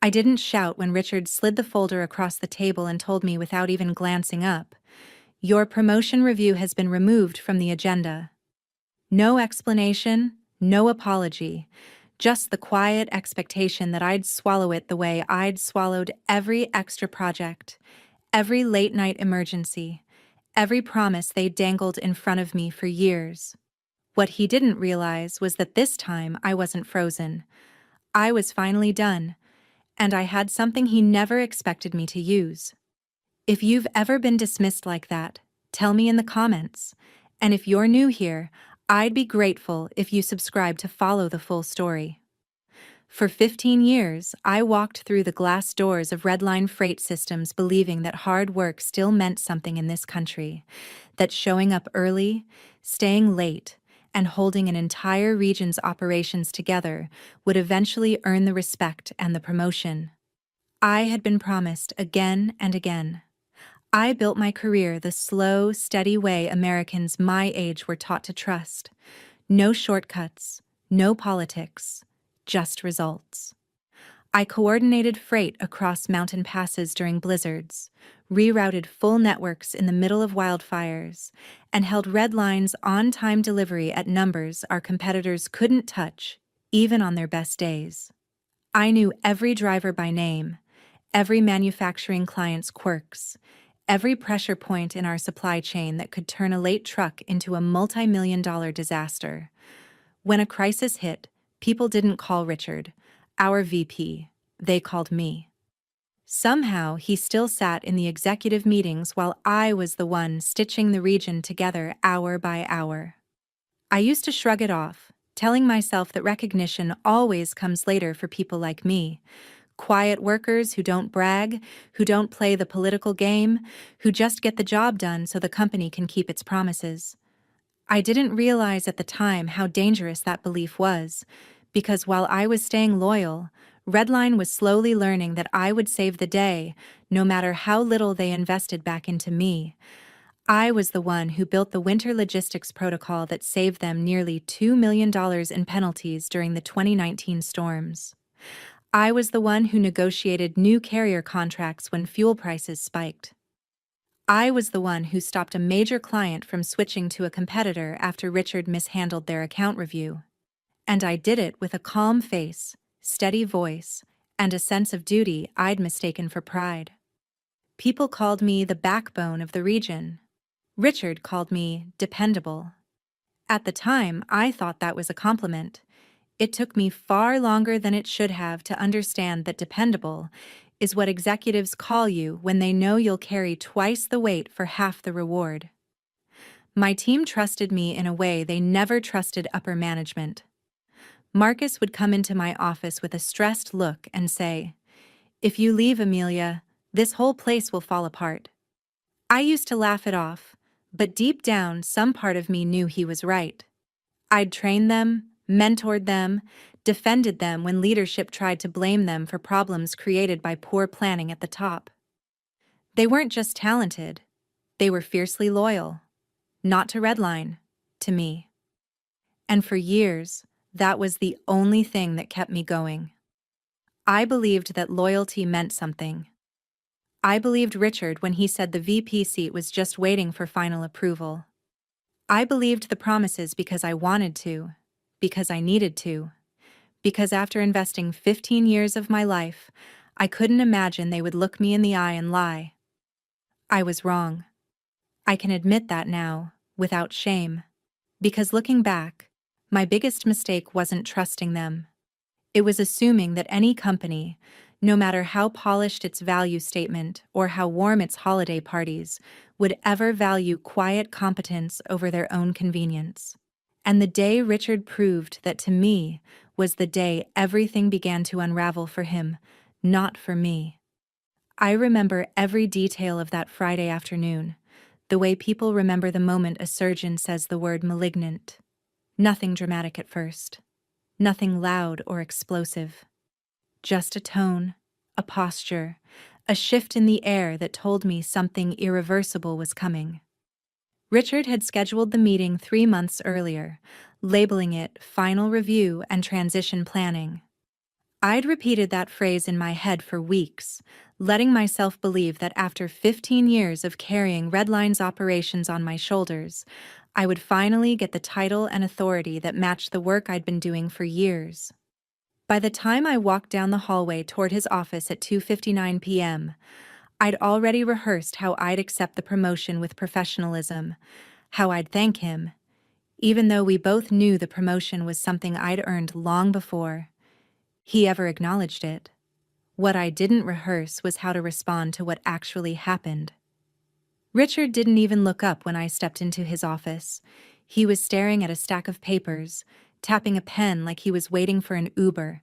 I didn't shout when Richard slid the folder across the table and told me without even glancing up, "Your promotion review has been removed from the agenda." No explanation, no apology, just the quiet expectation that I'd swallow it the way I'd swallowed every extra project, every late-night emergency, every promise they dangled in front of me for years. What he didn't realize was that this time I wasn't frozen. I was finally done, and I had something he never expected me to use. If you've ever been dismissed like that, tell me in the comments. And if you're new here, I'd be grateful if you subscribe to follow the full story. For 15 years, I walked through the glass doors of Redline Freight Systems believing that hard work still meant something in this country, that showing up early, staying late, and holding an entire region's operations together would eventually earn the respect and the promotion. I had been promised again and again. I built my career the slow, steady way Americans my age were taught to trust. No shortcuts, no politics, just results. I coordinated freight across mountain passes during blizzards, rerouted full networks in the middle of wildfires, and held red lines on-time delivery at numbers our competitors couldn't touch, even on their best days. I knew every driver by name, every manufacturing client's quirks, every pressure point in our supply chain that could turn a late truck into a multi-million-dollar disaster. When a crisis hit, people didn't call Richard, our VP, they called me. Somehow, he still sat in the executive meetings while I was the one stitching the region together hour by hour. I used to shrug it off, telling myself that recognition always comes later for people like me. Quiet workers who don't brag, who don't play the political game, who just get the job done so the company can keep its promises. I didn't realize at the time how dangerous that belief was, because while I was staying loyal, Redline was slowly learning that I would save the day, no matter how little they invested back into me. I was the one who built the winter logistics protocol that saved them nearly $2 million in penalties during the 2019 storms. I was the one who negotiated new carrier contracts when fuel prices spiked. I was the one who stopped a major client from switching to a competitor after Richard mishandled their account review. And I did it with a calm face, steady voice, and a sense of duty I'd mistaken for pride. People called me the backbone of the region. Richard called me dependable. At the time, I thought that was a compliment. It took me far longer than it should have to understand that dependable is what executives call you when they know you'll carry twice the weight for half the reward. My team trusted me in a way they never trusted upper management. Marcus would come into my office with a stressed look and say, "If you leave, Amelia, this whole place will fall apart." I used to laugh it off, but deep down, some part of me knew he was right. I'd trained them, mentored them, defended them when leadership tried to blame them for problems created by poor planning at the top. They weren't just talented, they were fiercely loyal. Not to Redline, to me. And for years, that was the only thing that kept me going. I believed that loyalty meant something. I believed Richard when he said the VP seat was just waiting for final approval. I believed the promises because I wanted to, because I needed to, because after investing 15 years of my life, I couldn't imagine they would look me in the eye and lie. I was wrong. I can admit that now, without shame, because looking back, my biggest mistake wasn't trusting them. It was assuming that any company, no matter how polished its value statement or how warm its holiday parties, would ever value quiet competence over their own convenience. And the day Richard proved that to me was the day everything began to unravel for him, not for me. I remember every detail of that Friday afternoon, the way people remember the moment a surgeon says the word malignant. Nothing dramatic at first. Nothing loud or explosive. Just a tone, a posture, a shift in the air that told me something irreversible was coming. Richard had scheduled the meeting 3 months earlier, labeling it final review and transition planning. I'd repeated that phrase in my head for weeks, letting myself believe that after 15 years of carrying Redline's operations on my shoulders, I would finally get the title and authority that matched the work I'd been doing for years. By the time I walked down the hallway toward his office at 2:59 p.m., I'd already rehearsed how I'd accept the promotion with professionalism, how I'd thank him, even though we both knew the promotion was something I'd earned long before he ever acknowledged it. What I didn't rehearse was how to respond to what actually happened. Richard didn't even look up when I stepped into his office. He was staring at a stack of papers, tapping a pen like he was waiting for an Uber,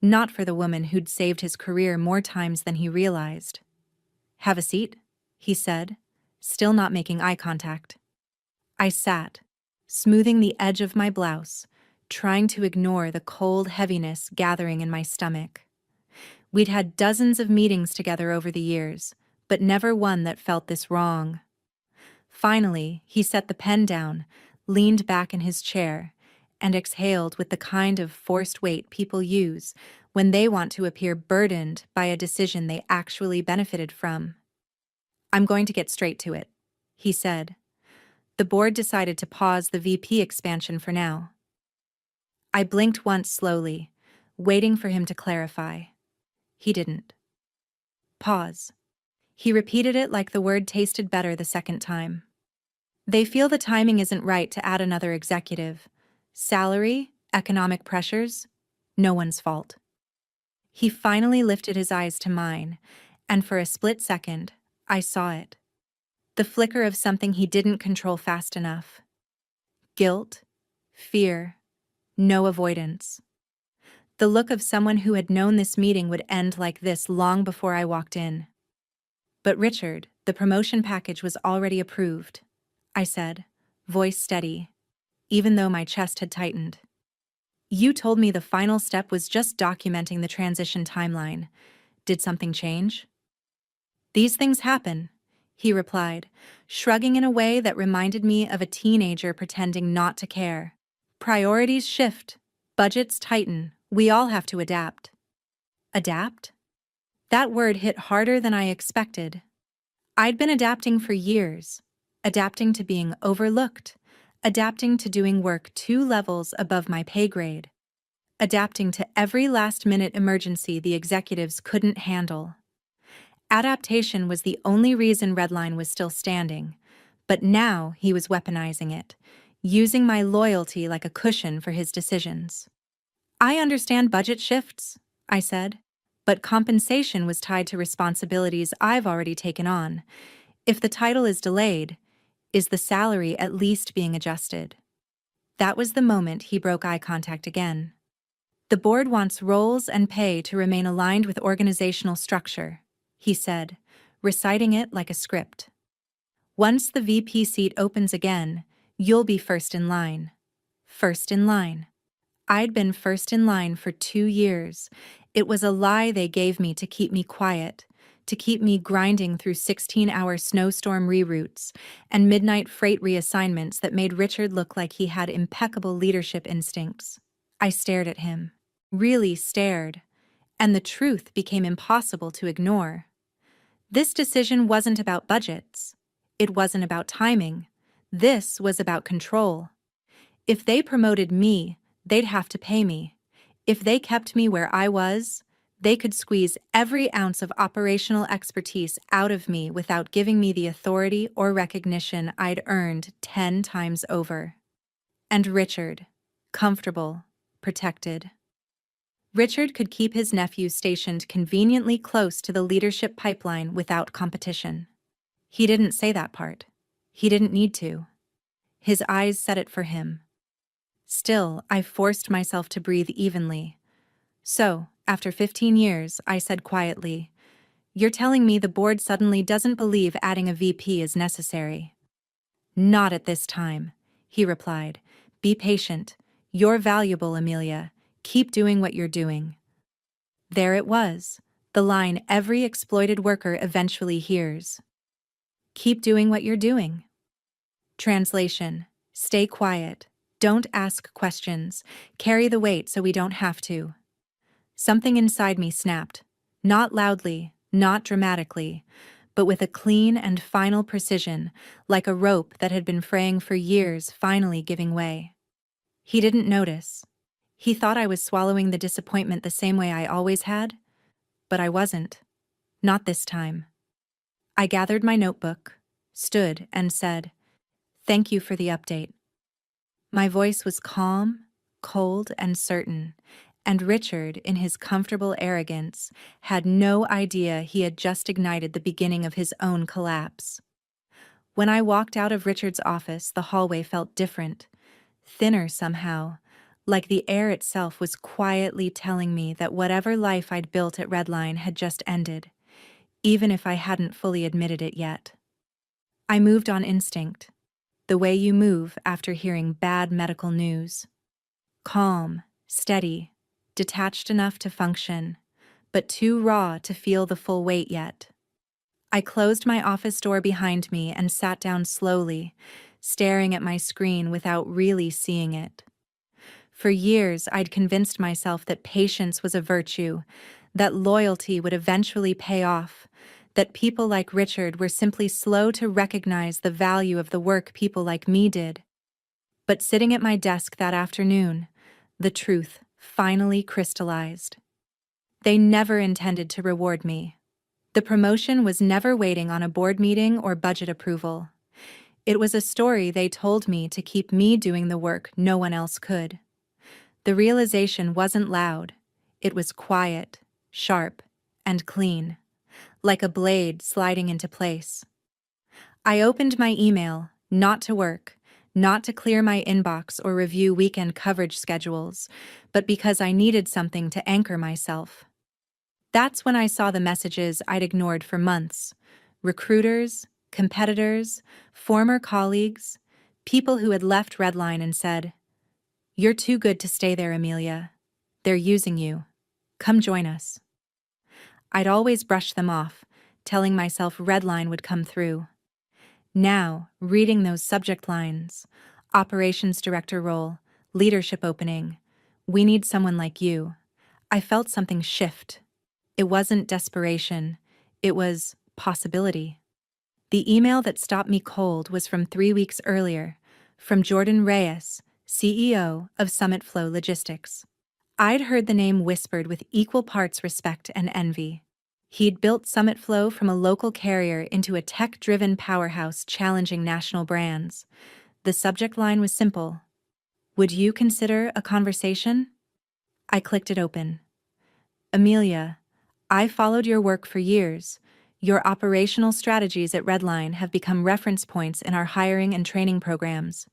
not for the woman who'd saved his career more times than he realized. "Have a seat," he said, still not making eye contact. I sat, smoothing the edge of my blouse, trying to ignore the cold heaviness gathering in my stomach. We'd had dozens of meetings together over the years, but never one that felt this wrong. Finally, he set the pen down, leaned back in his chair, and exhaled with the kind of forced weight people use when they want to appear burdened by a decision they actually benefited from. "I'm going to get straight to it," he said. "The board decided to pause the VP expansion for now." I blinked once slowly, waiting for him to clarify. He didn't. Pause. He repeated it like the word tasted better the second time. "They feel the timing isn't right to add another executive. Salary, economic pressures, no one's fault." He finally lifted his eyes to mine, and for a split second, I saw it. The flicker of something he didn't control fast enough. Guilt, fear, no avoidance. The look of someone who had known this meeting would end like this long before I walked in. "But Richard, the promotion package was already approved," I said, voice steady, even though my chest had tightened. "You told me the final step was just documenting the transition timeline. Did something change?" "These things happen," he replied, shrugging in a way that reminded me of a teenager pretending not to care. "Priorities shift, budgets tighten, we all have to adapt." Adapt? That word hit harder than I expected. I'd been adapting for years, adapting to being overlooked, adapting to doing work 2 levels above my pay grade, adapting to every last-minute emergency the executives couldn't handle. Adaptation was the only reason Redline was still standing, but now he was weaponizing it, using my loyalty like a cushion for his decisions. "I understand budget shifts," I said, "but compensation was tied to responsibilities I've already taken on. If the title is delayed, is the salary at least being adjusted?" That was the moment he broke eye contact again. "The board wants roles and pay to remain aligned with organizational structure," he said, reciting it like a script. "Once the VP seat opens again, you'll be first in line." First in line. I'd been first in line for 2 years. It was a lie they gave me to keep me quiet, to keep me grinding through 16-hour snowstorm reroutes and midnight freight reassignments that made Richard look like he had impeccable leadership instincts. I stared at him. Really stared. And the truth became impossible to ignore. This decision wasn't about budgets. It wasn't about timing. This was about control. If they promoted me, they'd have to pay me. If they kept me where I was, they could squeeze every ounce of operational expertise out of me without giving me the authority or recognition I'd earned 10 times over. And Richard, comfortable, protected. Richard could keep his nephew stationed conveniently close to the leadership pipeline without competition. He didn't say that part. He didn't need to. His eyes said it for him. Still, I forced myself to breathe evenly. "So, after 15 years, I said quietly, you're telling me the board suddenly doesn't believe adding a VP is necessary?" "Not at this time," he replied. "Be patient. You're valuable, Amelia. Keep doing what you're doing." There it was, the line every exploited worker eventually hears. Keep doing what you're doing. Translation: stay quiet. Don't ask questions. Carry the weight so we don't have to. Something inside me snapped. Not loudly, not dramatically, but with a clean and final precision, like a rope that had been fraying for years finally giving way. He didn't notice. He thought I was swallowing the disappointment the same way I always had, but I wasn't. Not this time. I gathered my notebook, stood, and said, "Thank you for the update." My voice was calm, cold, and certain, and Richard, in his comfortable arrogance, had no idea he had just ignited the beginning of his own collapse. When I walked out of Richard's office, the hallway felt different, thinner somehow, like the air itself was quietly telling me that whatever life I'd built at Redline had just ended, even if I hadn't fully admitted it yet. I moved on instinct, the way you move after hearing bad medical news. Calm, steady, detached enough to function, but too raw to feel the full weight yet. I closed my office door behind me and sat down slowly, staring at my screen without really seeing it. For years, I'd convinced myself that patience was a virtue, that loyalty would eventually pay off, that people like Richard were simply slow to recognize the value of the work people like me did. But sitting at my desk that afternoon, the truth finally crystallized. They never intended to reward me. The promotion was never waiting on a board meeting or budget approval. It was a story they told me to keep me doing the work no one else could. The realization wasn't loud. It was quiet, sharp, and clean, like a blade sliding into place. I opened my email, not to work, not to clear my inbox or review weekend coverage schedules, but because I needed something to anchor myself. That's when I saw the messages I'd ignored for months. Recruiters, competitors, former colleagues, people who had left Redline and said, "You're too good to stay there, Amelia. They're using you. Come join us." I'd always brushed them off, telling myself Redline would come through. Now, reading those subject lines, operations director role, leadership opening, we need someone like you, I felt something shift. It wasn't desperation, it was possibility. The email that stopped me cold was from 3 weeks earlier, from Jordan Reyes, CEO of Summit Flow Logistics. I'd heard the name whispered with equal parts respect and envy. He'd built Summit Flow from a local carrier into a tech-driven powerhouse challenging national brands. The subject line was simple. "Would you consider a conversation?" I clicked it open. "Amelia, I followed your work for years. Your operational strategies at Redline have become reference points in our hiring and training programs.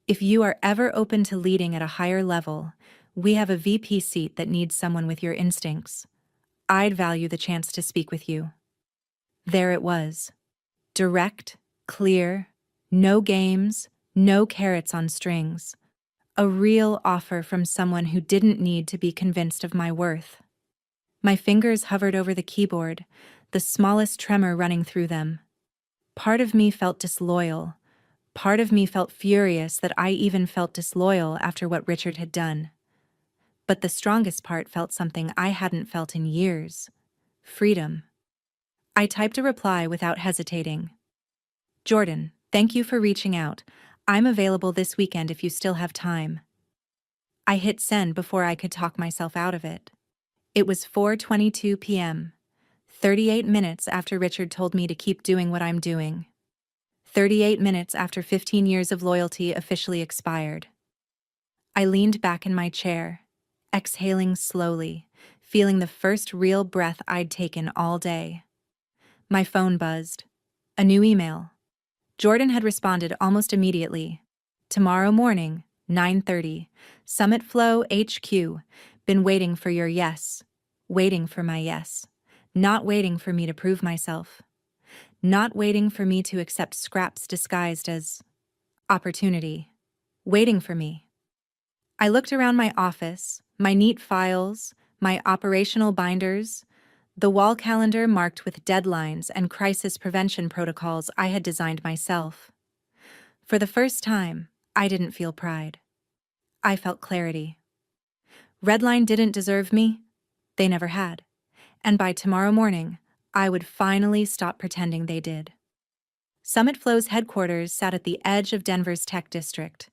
If you are ever open to leading at a higher level, we have a VP seat that needs someone with your instincts. I'd value the chance to speak with you." There it was. Direct, clear, no games, no carrots on strings. A real offer from someone who didn't need to be convinced of my worth. My fingers hovered over the keyboard, the smallest tremor running through them. Part of me felt disloyal. Part of me felt furious that I even felt disloyal after what Richard had done. But the strongest part felt something I hadn't felt in years. Freedom. I typed a reply without hesitating. "Jordan, thank you for reaching out. I'm available this weekend if you still have time." I hit send before I could talk myself out of it. It was 4:22 p.m., 38 minutes after Richard told me to keep doing what I'm doing. 38 minutes after 15 years of loyalty officially expired. I leaned back in my chair, exhaling slowly, feeling the first real breath I'd taken all day. My phone buzzed. A new email. Jordan had responded almost immediately. "Tomorrow morning, 9:30, Summit Flow HQ. Been waiting for your yes. Waiting for my yes. Not waiting for me to prove myself. Not waiting for me to accept scraps disguised as opportunity. Waiting for me." I looked around my office, my neat files, my operational binders, the wall calendar marked with deadlines and crisis prevention protocols I had designed myself. For the first time, I didn't feel pride. I felt clarity. Redline didn't deserve me, They never had. And by tomorrow morning, I would finally stop pretending they did. Summit Flow's headquarters sat at the edge of Denver's tech district,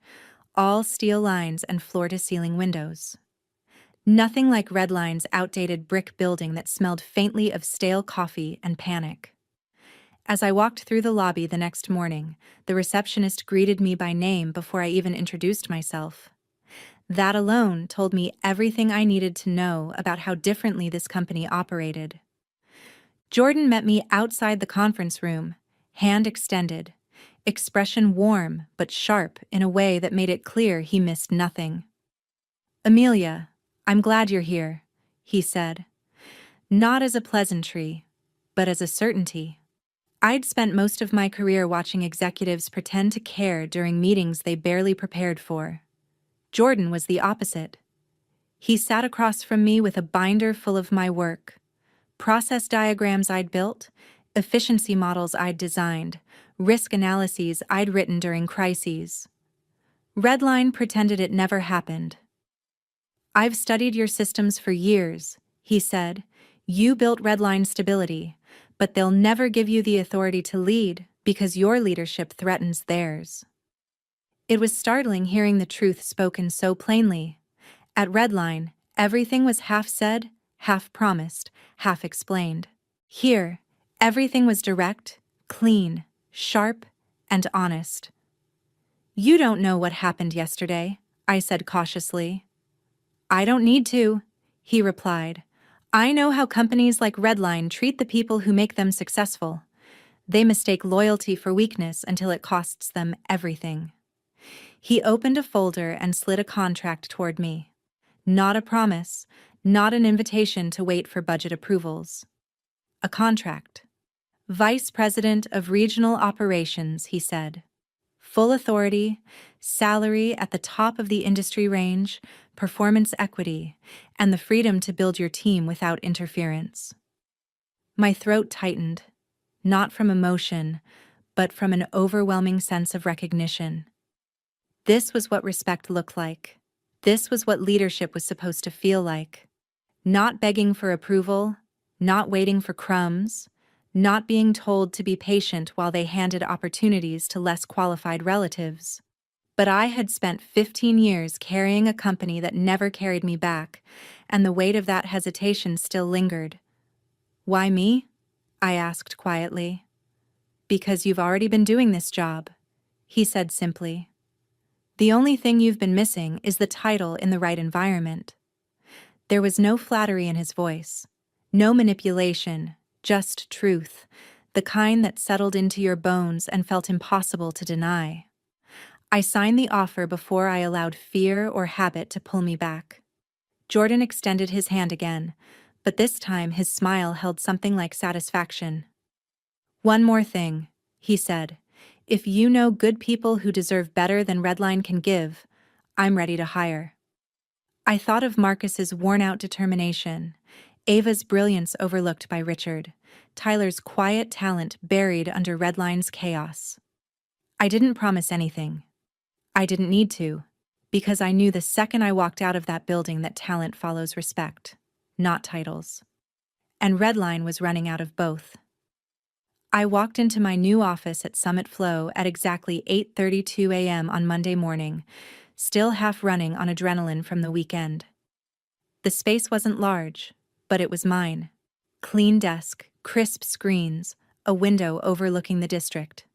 all steel lines and floor-to-ceiling windows. Nothing like Redline's outdated brick building that smelled faintly of stale coffee and panic. As I walked through the lobby the next morning, the receptionist greeted me by name before I even introduced myself. That alone told me everything I needed to know about how differently this company operated. Jordan met me outside the conference room, hand extended, expression warm but sharp in a way that made it clear he missed nothing. "Amelia, I'm glad you're here," he said. Not as a pleasantry, but as a certainty. I'd spent most of my career watching executives pretend to care during meetings they barely prepared for. Jordan was the opposite. He sat across from me with a binder full of my work, process diagrams I'd built, efficiency models I'd designed, risk analyses I'd written during crises. Redline pretended it never happened. "I've studied your systems for years," he said. "You built Redline stability, but they'll never give you the authority to lead because your leadership threatens theirs." It was startling hearing the truth spoken so plainly. At Redline, everything was half said, half promised, half explained. Here, everything was direct, clean, sharp, and honest. "You don't know what happened yesterday," I said cautiously. "I don't need to," he replied. "I know how companies like Redline treat the people who make them successful. They mistake loyalty for weakness until it costs them everything." He opened a folder and slid a contract toward me. Not a promise, not an invitation to wait for budget approvals. A contract. "Vice President of Regional Operations," he said. "Full authority, salary at the top of the industry range, performance equity, and the freedom to build your team without interference." My throat tightened, not from emotion, but from an overwhelming sense of recognition. This was what respect looked like. This was what leadership was supposed to feel like. Not begging for approval, not waiting for crumbs, not being told to be patient while they handed opportunities to less qualified relatives. But I had spent 15 years carrying a company that never carried me back, and the weight of that hesitation still lingered. "Why me?" I asked quietly. "Because you've already been doing this job," he said simply. "The only thing you've been missing is the title in the right environment." There was no flattery in his voice, no manipulation, just truth, the kind that settled into your bones and felt impossible to deny. I signed the offer before I allowed fear or habit to pull me back. Jordan extended his hand again, but this time his smile held something like satisfaction. "One more thing," he said. "If you know good people who deserve better than Redline can give, I'm ready to hire." I thought of Marcus's worn-out determination, Ava's brilliance overlooked by Richard, Tyler's quiet talent buried under Redline's chaos. I didn't promise anything. I didn't need to, because I knew the second I walked out of that building that talent follows respect, not titles. And Redline was running out of both. I walked into my new office at Summit Flow at exactly 8:32 a.m. on Monday morning, still half running on adrenaline from the weekend. The space wasn't large, but it was mine. Clean desk, crisp screens, a window overlooking the district.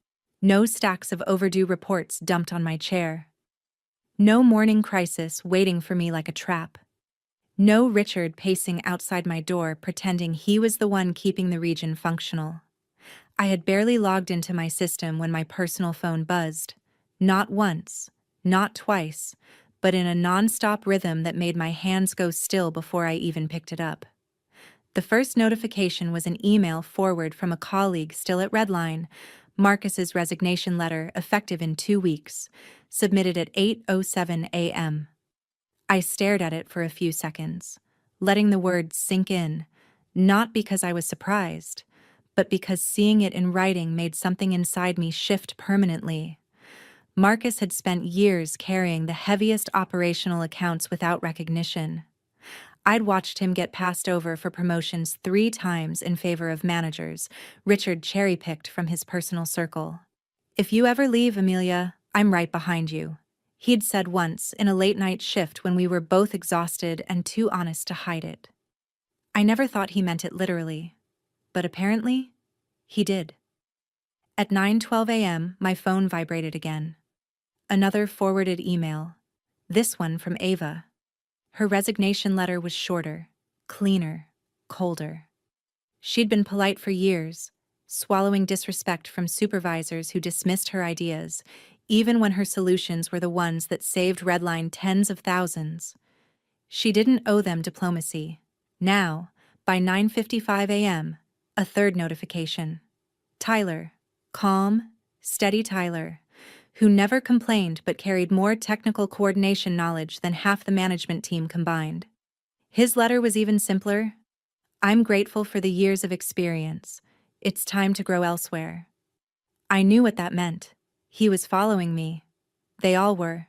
No stacks of overdue reports dumped on my chair. No morning crisis waiting for me like a trap. No Richard pacing outside my door pretending he was the one keeping the region functional. I had barely logged into my system when my personal phone buzzed. Not once, not twice, but in a non-stop rhythm that made my hands go still before I even picked it up. The first notification was an email forward from a colleague still at Redline, Marcus's resignation letter effective in 2 weeks, submitted at 8:07 a.m. I stared at it for a few seconds, letting the words sink in, not because I was surprised, but because seeing it in writing made something inside me shift permanently. Marcus had spent years carrying the heaviest operational accounts without recognition. I'd watched him get passed over for promotions 3 times in favor of managers Richard cherry-picked from his personal circle. "If you ever leave, Amelia, I'm right behind you," he'd said once in a late-night shift when we were both exhausted and too honest to hide it. I never thought he meant it literally, but apparently, he did. At 9:12 a.m., my phone vibrated again. Another forwarded email. This one from Ava. Her resignation letter was shorter, cleaner, colder. She'd been polite for years, swallowing disrespect from supervisors who dismissed her ideas, even when her solutions were the ones that saved Redline tens of thousands. She didn't owe them diplomacy. Now, by 9:55 a.m., a third notification. Tyler, calm, steady Tyler, who never complained but carried more technical coordination knowledge than half the management team combined. His letter was even simpler. "I'm grateful for the years of experience. It's time to grow elsewhere." I knew what that meant. He was following me. They all were.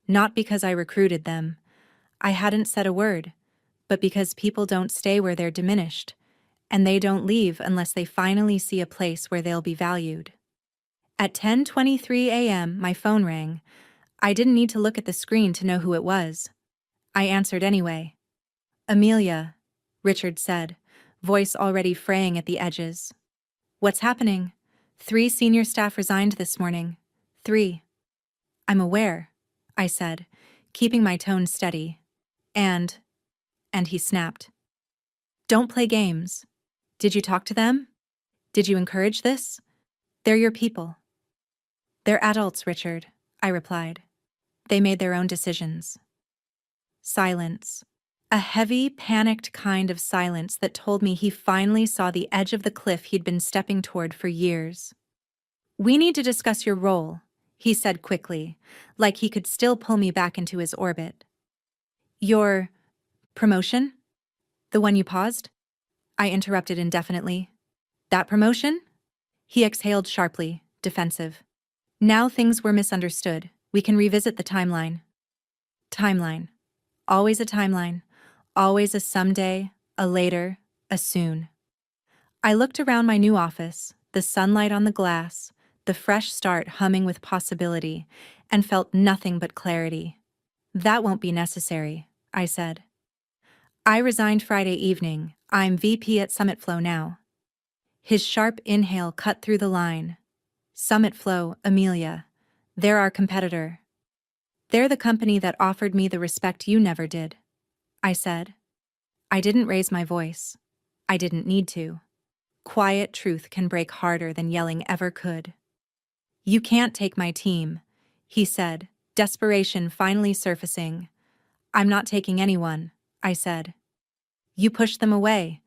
Not because I recruited them. I hadn't said a word, but because people don't stay where they're diminished, and they don't leave unless they finally see a place where they'll be valued. At 10:23 a.m., my phone rang. I didn't need to look at the screen to know who it was. I answered anyway. "Amelia," Richard said, voice already fraying at the edges. "What's happening? 3 senior staff resigned this morning. 3. "I'm aware," I said, keeping my tone steady. And he snapped. "Don't play games. Did you talk to them? Did you encourage this? They're your people." "They're adults, Richard," I replied. "They made their own decisions." Silence. A heavy, panicked kind of silence that told me he finally saw the edge of the cliff he'd been stepping toward for years. "We need to discuss your role," he said quickly, like he could still pull me back into his orbit. "Your promotion? The one you paused?" I interrupted indefinitely. "That promotion?" He exhaled sharply, defensive. Now things were misunderstood. We can revisit the timeline. Timeline. Always a timeline. Always a someday, a later, a soon. I looked around my new office, the sunlight on the glass, the fresh start humming with possibility, and felt nothing but clarity. "That won't be necessary," I said. "I resigned Friday evening. I'm VP at Summit Flow now." His sharp inhale cut through the line. "Summit Flow, Amelia. They're our competitor. They're the company that offered me the respect you never did," I said. I didn't raise my voice. I didn't need to. Quiet truth can break harder than yelling ever could. "You can't take my team," he said, desperation finally surfacing. "I'm not taking anyone," I said. "You pushed them away.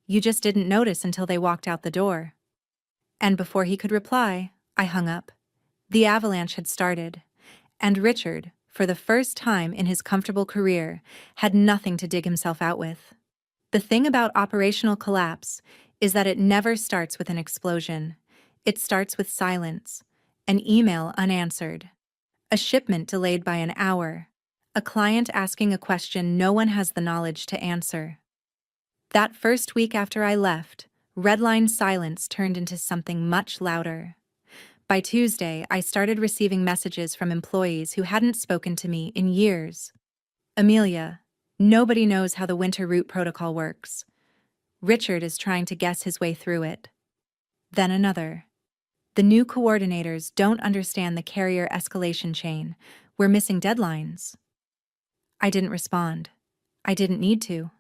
You just didn't notice until they walked out the door." And before he could reply, I hung up. The avalanche had started, and Richard, for the first time in his comfortable career, had nothing to dig himself out with. The thing about operational collapse is that it never starts with an explosion. It starts with silence, an email unanswered, a shipment delayed by an hour, a client asking a question no one has the knowledge to answer. That first week after I left, Redline silence turned into something much louder. By Tuesday, I started receiving messages from employees who hadn't spoken to me in years. "Amelia, nobody knows how the winter route protocol works. Richard is trying to guess his way through it." Then another. "The new coordinators don't understand the carrier escalation chain. We're missing deadlines." I didn't respond. I didn't need to.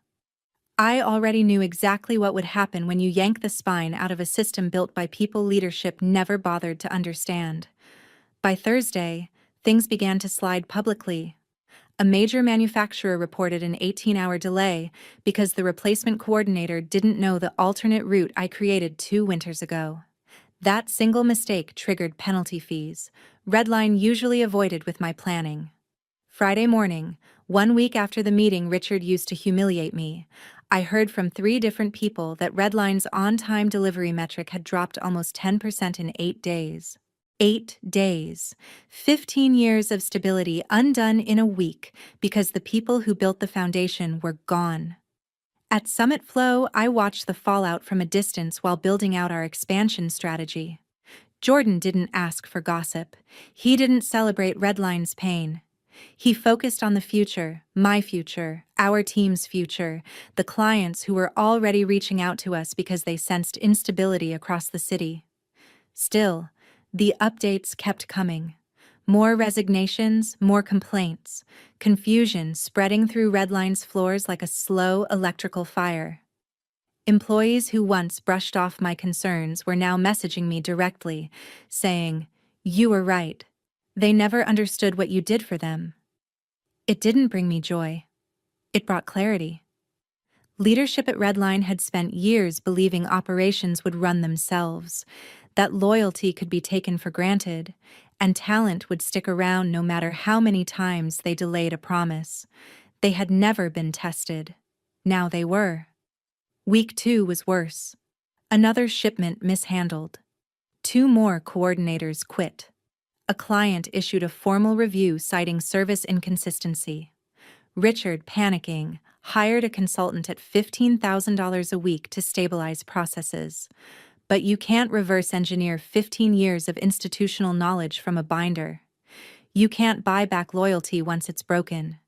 I already knew exactly what would happen when you yank the spine out of a system built by people leadership never bothered to understand. By Thursday, things began to slide publicly. A major manufacturer reported an 18-hour delay because the replacement coordinator didn't know the alternate route I created 2 winters ago. That single mistake triggered penalty fees, Redline usually avoided with my planning. Friday morning, 1 week after the meeting Richard used to humiliate me, I heard from 3 different people that Redline's on-time delivery metric had dropped almost 10% in 8 days. 8 days. 15 years of stability undone in a week because the people who built the foundation were gone. At Summit Flow, I watched the fallout from a distance while building out our expansion strategy. Jordan didn't ask for gossip. He didn't celebrate Redline's pain. He focused on the future, my future, our team's future, the clients who were already reaching out to us because they sensed instability across the city. Still, the updates kept coming. More resignations, more complaints, confusion spreading through Redline's floors like a slow electrical fire. Employees who once brushed off my concerns were now messaging me directly, saying, "You were right. They never understood what you did for them." It didn't bring me joy. It brought clarity. Leadership at Redline had spent years believing operations would run themselves, that loyalty could be taken for granted, and talent would stick around no matter how many times they delayed a promise. They had never been tested. Now they were. Week 2 was worse. Another shipment mishandled. 2 more coordinators quit. A client issued a formal review citing service inconsistency. Richard, panicking, hired a consultant at $15,000 a week to stabilize processes. But you can't reverse engineer 15 years of institutional knowledge from a binder. You can't buy back loyalty once it's broken.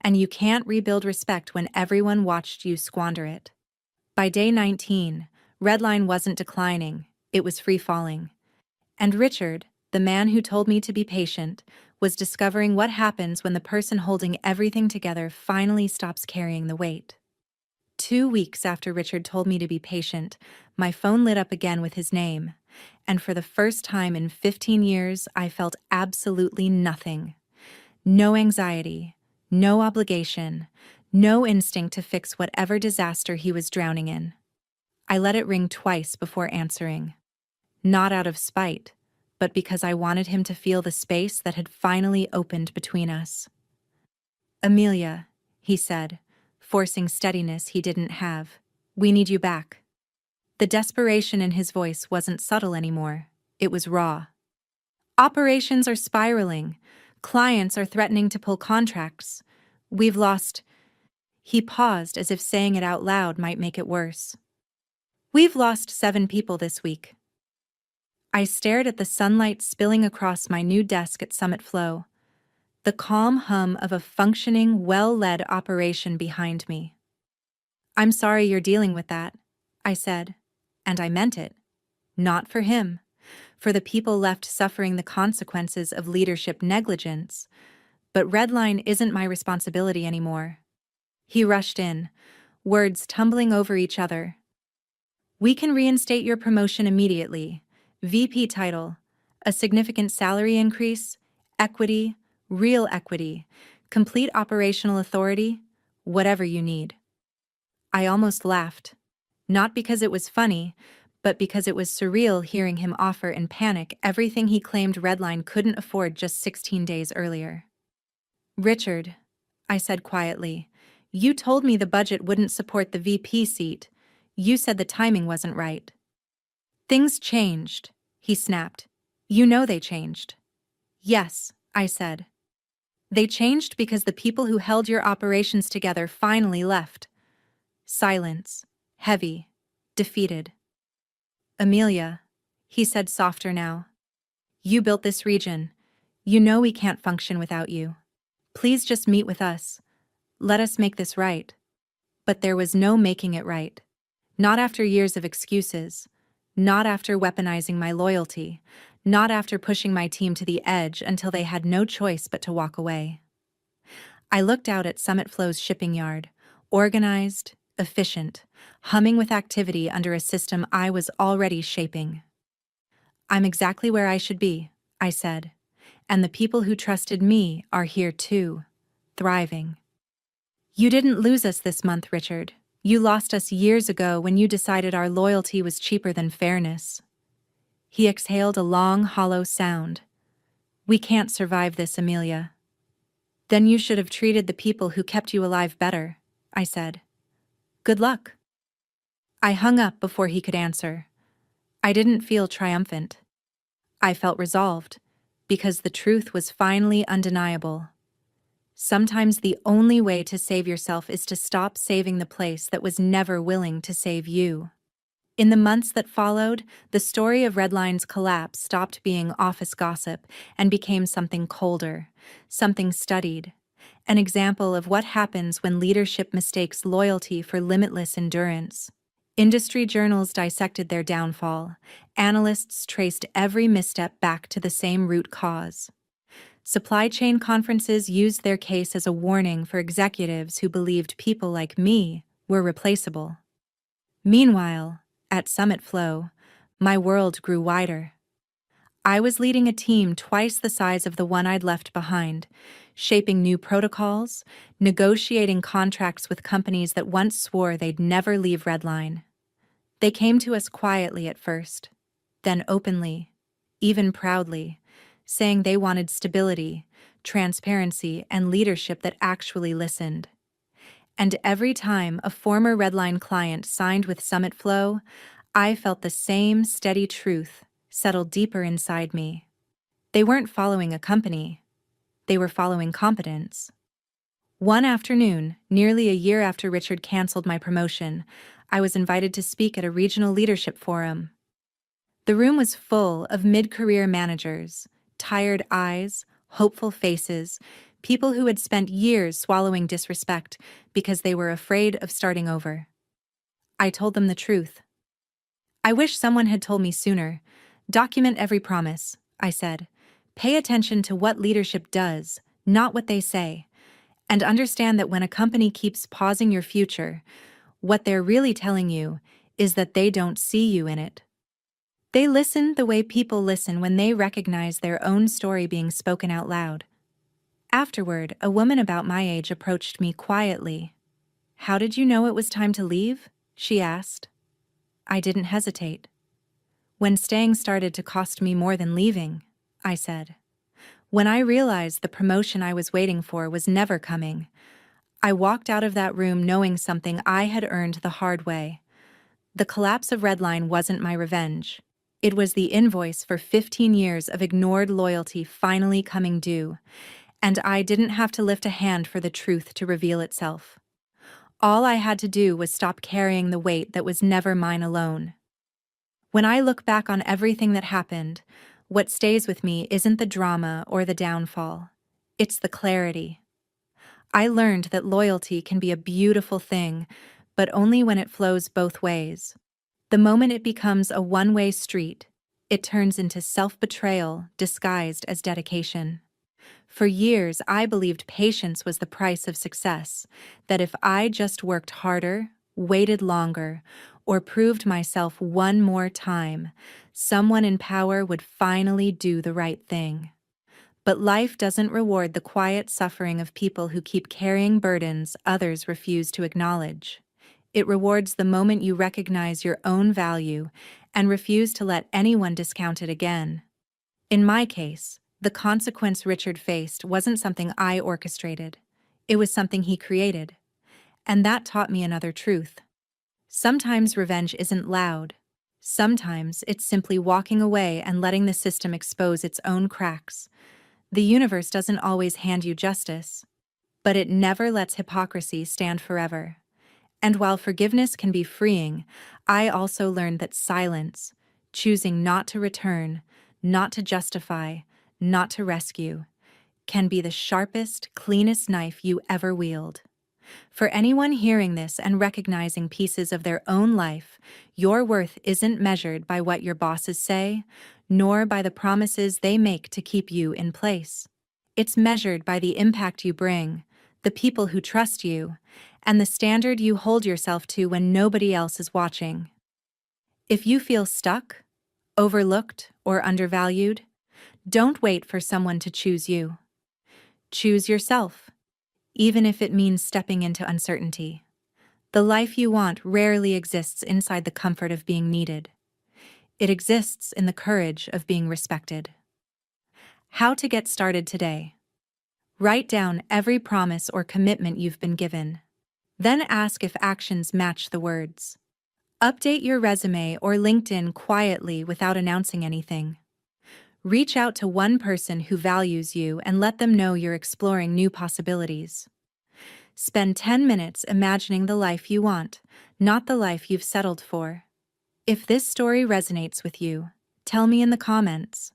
And you can't rebuild respect when everyone watched you squander it. By day 19, Redline wasn't declining, it was free-falling. And Richard, the man who told me to be patient, was discovering what happens when the person holding everything together finally stops carrying the weight. 2 weeks after Richard told me to be patient, my phone lit up again with his name, and for the first time in 15 years, I felt absolutely nothing. No anxiety, no obligation, no instinct to fix whatever disaster he was drowning in. I let it ring twice before answering. Not out of spite, but because I wanted him to feel the space that had finally opened between us. "Amelia," he said, forcing steadiness he didn't have, "we need you back." The desperation in his voice wasn't subtle anymore, it was raw. "Operations are spiraling. Clients are threatening to pull contracts. We've lost—" He paused as if saying it out loud might make it worse. "We've lost 7 people this week." I stared at the sunlight spilling across my new desk at Summit Flow, the calm hum of a functioning, well-led operation behind me. "I'm sorry you're dealing with that," I said, and I meant it. Not for him, for the people left suffering the consequences of leadership negligence, but Redline isn't my responsibility anymore. He rushed in, words tumbling over each other. "We can reinstate your promotion immediately. VP title, a significant salary increase, equity, real equity, complete operational authority, whatever you need." I almost laughed, not because it was funny, but because it was surreal hearing him offer in panic everything he claimed Redline couldn't afford just 16 days earlier. "Richard," I said quietly, "you told me the budget wouldn't support the VP seat. You said the timing wasn't right." "Things changed," he snapped. "You know they changed." "Yes," I said. "They changed because the people who held your operations together finally left." Silence, heavy, defeated. "Amelia," he said softer now, "you built this region. You know we can't function without you. Please just meet with us. Let us make this right." But there was no making it right. Not after years of excuses. Not after weaponizing my loyalty. Not after pushing my team to the edge until they had no choice but to walk away. I looked out at Summit Flow's shipping yard, organized, efficient, humming with activity under a system I was already shaping. "I'm exactly where I should be," I said, "and the people who trusted me are here too, thriving." "You didn't lose us this month, Richard. You lost us years ago when you decided our loyalty was cheaper than fairness." He exhaled a long, hollow sound. "We can't survive this, Amelia." "Then you should have treated the people who kept you alive better," I said. "Good luck." I hung up before he could answer. I didn't feel triumphant. I felt resolved, because the truth was finally undeniable. Sometimes the only way to save yourself is to stop saving the place that was never willing to save you. In the months that followed, the story of Redline's collapse stopped being office gossip and became something colder, something studied, an example of what happens when leadership mistakes loyalty for limitless endurance. Industry journals dissected their downfall. Analysts traced every misstep back to the same root cause. Supply chain conferences used their case as a warning for executives who believed people like me were replaceable. Meanwhile, at Summit Flow, my world grew wider. I was leading a team twice the size of the one I'd left behind, shaping new protocols, negotiating contracts with companies that once swore they'd never leave Redline. They came to us quietly at first, then openly, even proudly, saying they wanted stability, transparency, and leadership that actually listened. And every time a former Redline client signed with Summit Flow, I felt the same steady truth settle deeper inside me. They weren't following a company, they were following competence. One afternoon, nearly a year after Richard canceled my promotion, I was invited to speak at a regional leadership forum. The room was full of mid-career managers, tired eyes, hopeful faces, people who had spent years swallowing disrespect because they were afraid of starting over. I told them the truth. I wish someone had told me sooner. Document every promise, I said. Pay attention to what leadership does, not what they say. And understand that when a company keeps pausing your future, what they're really telling you is that they don't see you in it. They listen the way people listen when they recognize their own story being spoken out loud. Afterward, a woman about my age approached me quietly. "How did you know it was time to leave?" she asked. I didn't hesitate. "When staying started to cost me more than leaving," I said. When I realized the promotion I was waiting for was never coming, I walked out of that room knowing something I had earned the hard way. The collapse of Redline wasn't my revenge. It was the invoice for 15 years of ignored loyalty finally coming due, and I didn't have to lift a hand for the truth to reveal itself. All I had to do was stop carrying the weight that was never mine alone. When I look back on everything that happened, what stays with me isn't the drama or the downfall. It's the clarity. I learned that loyalty can be a beautiful thing, but only when it flows both ways. The moment it becomes a one-way street, it turns into self-betrayal disguised as dedication. For years, I believed patience was the price of success, that if I just worked harder, waited longer, or proved myself one more time, someone in power would finally do the right thing. But life doesn't reward the quiet suffering of people who keep carrying burdens others refuse to acknowledge. It rewards the moment you recognize your own value and refuse to let anyone discount it again. In my case, the consequence Richard faced wasn't something I orchestrated. It was something he created. And that taught me another truth. Sometimes revenge isn't loud. Sometimes it's simply walking away and letting the system expose its own cracks. The universe doesn't always hand you justice, but it never lets hypocrisy stand forever. And while forgiveness can be freeing, I also learned that silence, choosing not to return, not to justify, not to rescue, can be the sharpest, cleanest knife you ever wield. For anyone hearing this and recognizing pieces of their own life, your worth isn't measured by what your bosses say, nor by the promises they make to keep you in place. It's measured by the impact you bring, the people who trust you, and the standard you hold yourself to when nobody else is watching. If you feel stuck, overlooked, or undervalued, don't wait for someone to choose you. Choose yourself, even if it means stepping into uncertainty. The life you want rarely exists inside the comfort of being needed. It exists in the courage of being respected. How to get started today. Write down every promise or commitment you've been given. Then ask if actions match the words. Update your resume or LinkedIn quietly without announcing anything. Reach out to one person who values you and let them know you're exploring new possibilities. Spend 10 minutes imagining the life you want, not the life you've settled for. If this story resonates with you, tell me in the comments.